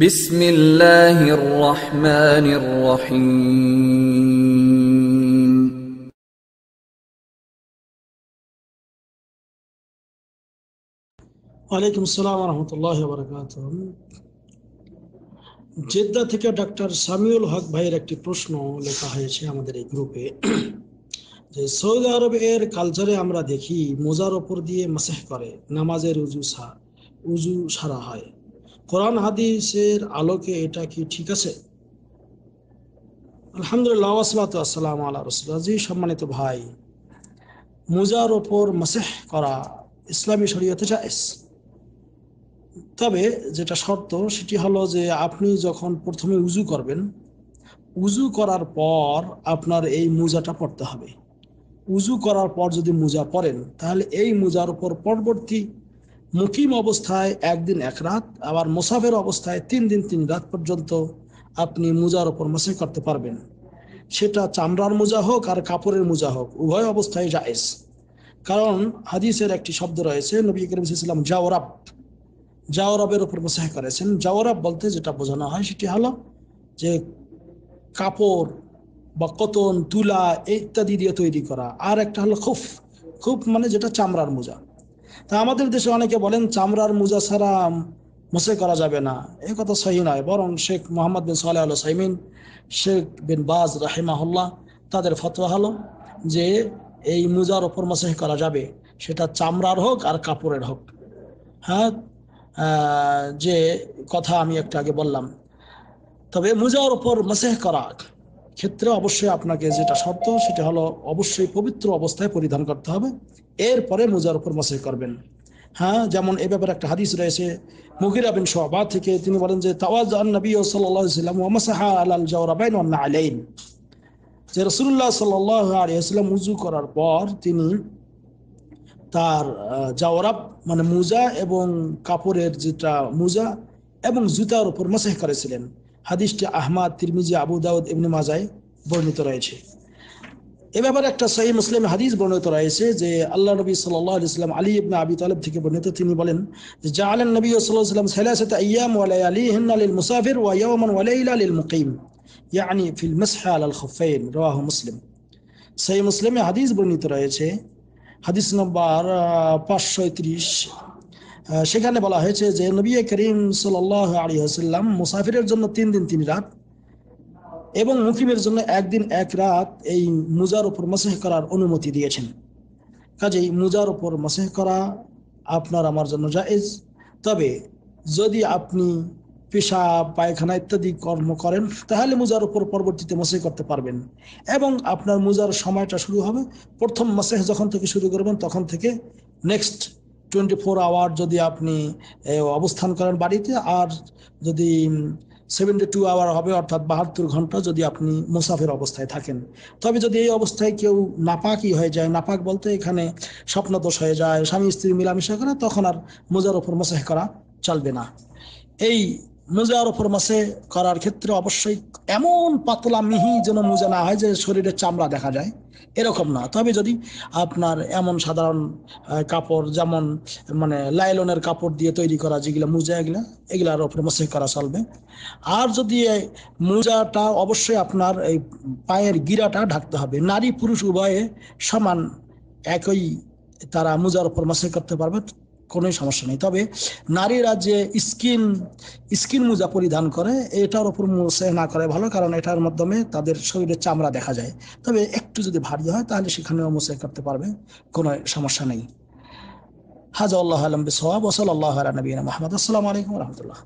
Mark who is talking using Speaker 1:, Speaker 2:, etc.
Speaker 1: বিসমিল্লাহির রহমানির রহিম।
Speaker 2: ওয়ালাইকুম আসসালাম রহমতুল্লাহ বারাকাতুহু। জেদ্দা থেকে ডাক্তার সামিউল হক ভাইয়ের একটি প্রশ্ন লেখা হয়েছে আমাদের এই গ্রুপে, যে সৌদি আরবের কালচারে আমরা দেখি মোজার ওপর দিয়ে মাসেহ করে নামাজের উজু সারা হয়। কোরআন হাদিসের আলোকে এটা কি ঠিক আছে? আলহামদুলিল্লাহ ওয়াসসালাতু ওয়াসসালামু আলা রাসূলিল্লাহ। জি সম্মানিত ভাই, মোজার ওপর মাসেহ করা ইসলামী শরীয়তে জায়েজ, তবে যেটা শর্ত সেটি হলো যে আপনি যখন প্রথমে উজু করবেন, উজু করার পর আপনার এই মোজাটা পড়তে হবে। উজু করার পর যদি মোজা পরেন তাহলে এই মোজার উপর পরবর্তী মুকিম অবস্থায় একদিন এক রাত, আবার মোসাফের অবস্থায় 3 দিন 3 রাত পর্যন্ত আপনি মোজার উপর মাসেহ করতে পারবেন। সেটা চামড়ার মোজা হোক আর কাপড়ের মোজা হোক, উভয় অবস্থায় জায়েজ। কারণ হাদিসের একটি শব্দ রয়েছে, নবী করিম সাল্লাল্লাহু আলাইহি ওয়াসাল্লাম জাওরাবের উপর মাসেহ করেছেন। জাওরাব বলতে যেটা বোঝানো হয় সেটি হলো যে কাপড় বা কটন, তুলা ইত্যাদি দিয়ে তৈরি করা। আর একটা হলো খুফ। খুফ মানে যেটা চামড়ার মোজা। তা আমাদের দেশে অনেকে বলেন চামড়ার মোজা ছাড়া মাসেহ করা যাবে না। এই কথা সহি নয়, বরং শেখ মোহাম্মদ বিন সালেহ আল উসাইমিন, শেখ বিন বাজ রাহিমাহুল্লাহ, তাদের ফতোয়া হলো যে এই মোজার ওপর মাসেহ করা যাবে, সেটা চামড়ার হোক আর কাপড়ের হোক। হ্যাঁ, যে কথা আমি একটু আগে বললাম। তবে মোজার উপর মাসেহ করা ক্ষেত্রে অবশ্যই আপনাকে যেটা শর্ত সেটা হলো অবশ্যই পবিত্র অবস্থায় পরিধান করতে হবে, এরপরে মোজার উপর মাসেহ করবেন। হ্যাঁ, যেমন এ ব্যাপারে একটা হাদিস রয়েছে মুগিরা বিন শুআবা থেকে, তিনি বলেন যে তাওয়াজ্জাআন নবী সাল্লাল্লাহু আলাইহি ওয়াসাল্লাম ওয়া মাসাহা আলাল জাওরাবাইন ওয়ান নাআলাইন, যে রাসূলুল্লাহ সাল্লাল্লাহু আলাইহি ওয়াসাল্লাম ওযু করার পর তিনি তার জাওরাব মানে মোজা এবং কাপড়ের যেটা মোজা এবং জুতার উপর মাসেহ করেছিলেন। হাদিসটি আহমদ, তিরমিজি, আবু দাউদ, ইবনে মাজায় বর্ণিত রয়েছে। এ ব্যাপারে একটা সহিহ মুসলিম হাদিস বর্ণিত রয়েছে যে আল্লাহ নবী সাল্লাল্লাহু আলাইহি ওয়াসাল্লাম আলী ইবনে আবি তালিব থেকে বর্ণিত, তিনি বলেন যে জাআলান নবী সাল্লাল্লাহু আলাইহি ওয়াসাল্লাম সালাসাতা আইয়াম ওয়া লায়ালিহিন্না লিল মুসাফির ওয়া ইয়াওমান ওয়া লাইলা লিল মুকিম, ইয়ানি ফিল মাসহি আলাল খুফাইন, রাওয়াহু মুসলিম। সহিহ মুসলিমে হাদিস বর্ণিত রয়েছে, হাদিস নম্বর 530। সেখানে বলা হয়েছে যে নবী করিম সাল্লাল্লাহু আলাইহি ওয়াসাল্লাম মুসাফিরের জন্য 3 দিন 3 রাত এবং মুকিমের জন্য 1 দিন 1 রাত এই মোজার উপর মাসেহ করার অনুমতি দিয়েছেন। কাজেই মোজার উপর মাসেহ করা আপনার আমার জন্য জায়েজ। তবে যদি আপনি পেশাব, পায়খানা ইত্যাদি কর্ম করেন তাহলে মোজার উপর পরবর্তীতে মাসেহ করতে পারবেন, এবং আপনার মোজার সময়টা শুরু হবে প্রথম মাসেহ যখন থেকে শুরু করবেন তখন থেকে নেক্সট 24 আওয়ার যদি আপনি অবস্থান করেন বাড়িতে, আর যদি 72 আওয়ার হবে অর্থাৎ 72 ঘন্টা যদি আপনি মুসাফির অবস্থায় থাকেন। তবে যদি এই অবস্থায় কেউ নাপাকি হয়ে যায়, নাপাক বলতে এখানে স্বপ্নদোষ হয়ে যায়, স্বামী স্ত্রী মিলামিশা করে, তখন আর মোজার উপর মাসেহ করা চলবে না। এই মোজার উপর মাসেহ করার ক্ষেত্রে অবশ্যই এমন পাতলা মিহি যেন মোজা না হয় যে শরীরের চামড়া দেখা যায়, এরকম না। তবে যদি আপনার এমন সাধারণ কাপড়, যেমন মানে লাইলনের কাপড় দিয়ে তৈরি করা যেগুলো মোজা, এগুলার উপর মাসেহ করা চলবে। আর যদি মোজাটা অবশ্যই আপনার এই পায়ের গিরাটা ঢাকতে হবে। নারী পুরুষ উভয়ে সমান, একই তারা মোজার উপর মাসেহ করতে পারবে, কোনো সমস্যা নেই। তবে নারীরা যে স্কিন মোজা পরিধান করে এটার উপর মাসেহ না করে ভালো, কারণ এটার মাধ্যমে তাদের শরীরের চামড়া দেখা যায়। তবে একটু যদি ভারী হয় তাহলে সেখানেও মাসেহ করতে পারবে, কোনো সমস্যা নেই। হাযা আল্লাহু আ'লাম বিসওয়াব ওয়া সাল্লাল্লাহু আলা নবিয়িনা মুহাম্মদ। আসসালামু আলাইকুম ওয়া রাহমাতুল্লাহ।